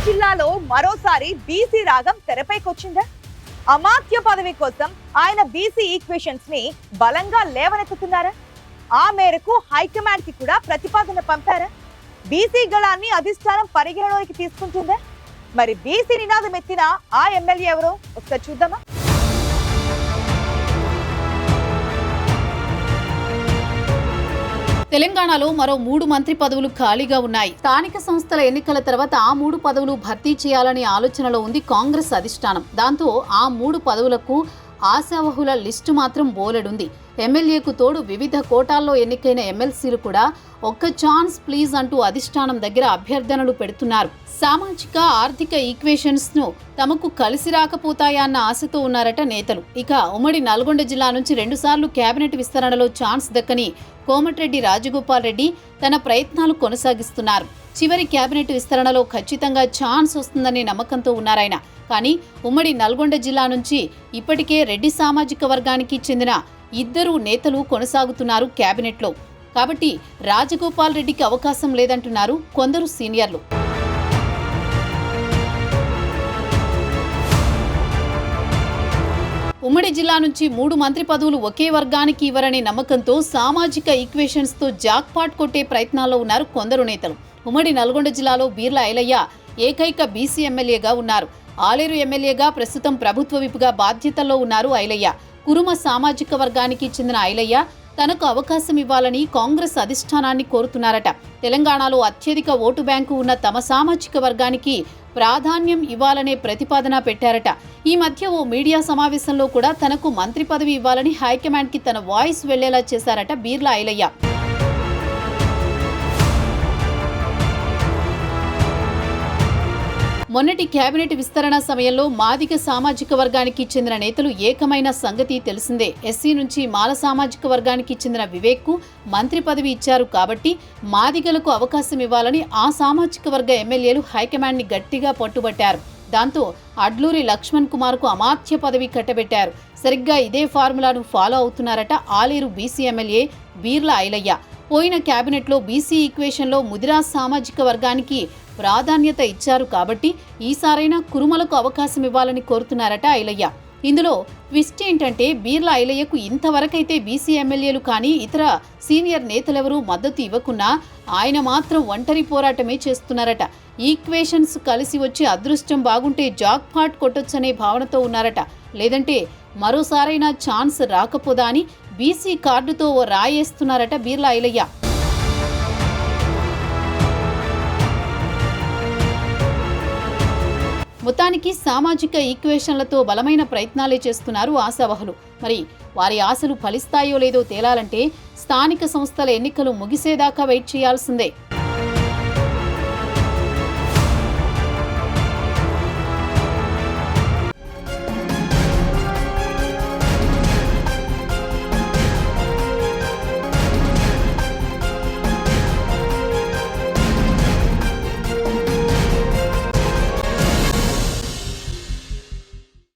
జిల్లాలో మరోసారి బీసీ రాగం తెరపైకొచ్చిందా? అమాత్య పదవి కోసం ఆయన బీసీ ఈక్వేషన్స్ ని బలంగా లేవనెత్తుతున్నారా? ఆ మేరకు హైకమాండ్ కి కూడా ప్రతిపాదన పంపారా? బీసీ గళాన్ని అధిష్టానం పరిగణలోకి తీసుకుంటుందా? మరి బీసీ నినాదం ఎత్తిన ఆ ఎమ్మెల్యే ఎవరో ఒకసారి చూద్దామా? తెలంగాణలో మరో 3 మంత్రి పదవులు ఖాళీగా ఉన్నాయి. స్థానిక సంస్థల ఎన్నికల తర్వాత ఆ 3 పదవులు భర్తీ చేయాలనే ఆలోచనలో ఉంది కాంగ్రెస్ అధిష్టానం. దాంతో ఆ 3 పదవులకు ఆశావహుల లిస్టు మాత్రం బోలెడుంది. ఎమ్మెల్యేకు తోడు వివిధ కోటాల్లో ఎన్నికైన ఎమ్మెల్సీలు కూడా ఒక్క ఛాన్స్ ప్లీజ్ అంటూ అధిష్టానం దగ్గర అభ్యర్థనలు పెడుతున్నారు. సామాజిక ఆర్థిక ఈక్వేషన్స్ ను తమకు కలిసి రాకపోతాయా అన్న ఆశతో ఉన్నారట నేతలు. ఇక ఉమ్మడి నల్గొండ జిల్లా నుంచి 2 సార్లు కేబినెట్ విస్తరణలో ఛాన్స్ దక్కని కోమటిరెడ్డి రాజగోపాల్ రెడ్డి తన ప్రయత్నాలు కొనసాగిస్తున్నారు. చివరి కేబినెట్ విస్తరణలో ఖచ్చితంగా ఛాన్స్ వస్తుందనే నమ్మకంతో ఉన్నారాయన. కానీ ఉమ్మడి నల్గొండ జిల్లా నుంచి ఇప్పటికే రెడ్డి సామాజిక వర్గానికి చెందిన 2 నేతలు కొనసాగుతున్నారు కేబినెట్లో. కాబట్టి రాజగోపాల్ రెడ్డికి అవకాశం లేదంటున్నారు కొందరు సీనియర్లు. ఉమ్మడి జిల్లా నుంచి 3 మంత్రి పదవులు ఒకే వర్గానికి ఇవ్వరనే నమ్మకంతో సామాజిక ఈక్వేషన్స్ తో జాక్పాట్ కొట్టే ప్రయత్నాల్లో ఉన్నారు కొందరు నేతలు. ఉమ్మడి నల్గొండ జిల్లాలో బీర్ల ఐలయ్య ఏకైక బీసీ ఎమ్మెల్యేగా ఉన్నారు. ఆలేరు ఎమ్మెల్యేగా ప్రస్తుతం ప్రభుత్వ విపుగా బాధ్యతల్లో ఉన్నారు ఐలయ్య. కురుమ సామాజిక వర్గానికి చెందిన ఐలయ్య తనకు అవకాశం ఇవ్వాలని కాంగ్రెస్ అధిష్టానాన్ని కోరుతున్నారట. తెలంగాణలో అత్యధిక ఓటు బ్యాంకు ఉన్న తమ సామాజిక వర్గానికి ప్రాధాన్యం ఇవ్వాలనే ప్రతిపాదన పెట్టారట. ఈ మధ్య ఓ మీడియా సమావేశంలో కూడా తనకు మంత్రి పదవి ఇవ్వాలని హైకమాండ్ కి తన వాయిస్ వెళ్లేలా చేశారట బీర్ల ఐలయ్య. మొన్నటి కేబినెట్ విస్తరణ సమయంలో మాదిగ సామాజిక వర్గానికి చెందిన నేతలు ఏకమైన సంగతి తెలిసిందే. ఎస్సీ నుంచి మాల సామాజిక వర్గానికి చెందిన వివేక్ కు మంత్రి పదవి ఇచ్చారు కాబట్టి మాదిగలకు అవకాశం ఇవ్వాలని ఆ సామాజిక వర్గ ఎమ్మెల్యేలు హైకమాండ్ ని గట్టిగా పట్టుబట్టారు. దాంతో అడ్లూరి లక్ష్మణ్ కుమార్ కు అమాత్య పదవి కట్టబెట్టారు. సరిగ్గా ఇదే ఫార్ములాను ఫాలో అవుతున్నారట ఆలేరు బీసీ ఎమ్మెల్యే బీర్ల ఐలయ్య. పోయిన కేబినెట్లో బీసీ ఈక్వేషన్లో ముదిరా సామాజిక వర్గానికి ప్రాధాన్యత ఇచ్చారు కాబట్టి ఈసారైనా కురుమలకు అవకాశం ఇవ్వాలని కోరుతున్నారట ఐలయ్య. ఇందులో ట్విస్ట్ ఏంటంటే బీర్ల ఐలయ్యకు ఇంతవరకైతే బీసీ ఎమ్మెల్యేలు కానీ ఇతర సీనియర్ నేతలెవరూ మద్దతు ఇవ్వకున్నా ఆయన మాత్రం ఒంటరి పోరాటమే చేస్తున్నారట. ఈక్వేషన్స్ కలిసి వచ్చి అదృష్టం బాగుంటే జాక్పాట్ కొట్టొచ్చనే భావనతో ఉన్నారట. లేదంటే మరోసారైనా ఛాన్స్ రాకపోదా అని బీసీ కార్డుతో ఓ రాయేస్తున్నారట బీర్ల ఐలయ్య. మొత్తానికి సామాజిక ఈక్వేషన్లతో బలమైన ప్రయత్నాలే చేస్తున్నారు ఆశావహులు. మరి వారి ఆశలు ఫలిస్తాయో లేదో తేలాలంటే స్థానిక సంస్థల ఎన్నికలు ముగిసేదాకా వెయిట్ చేయాల్సిందే.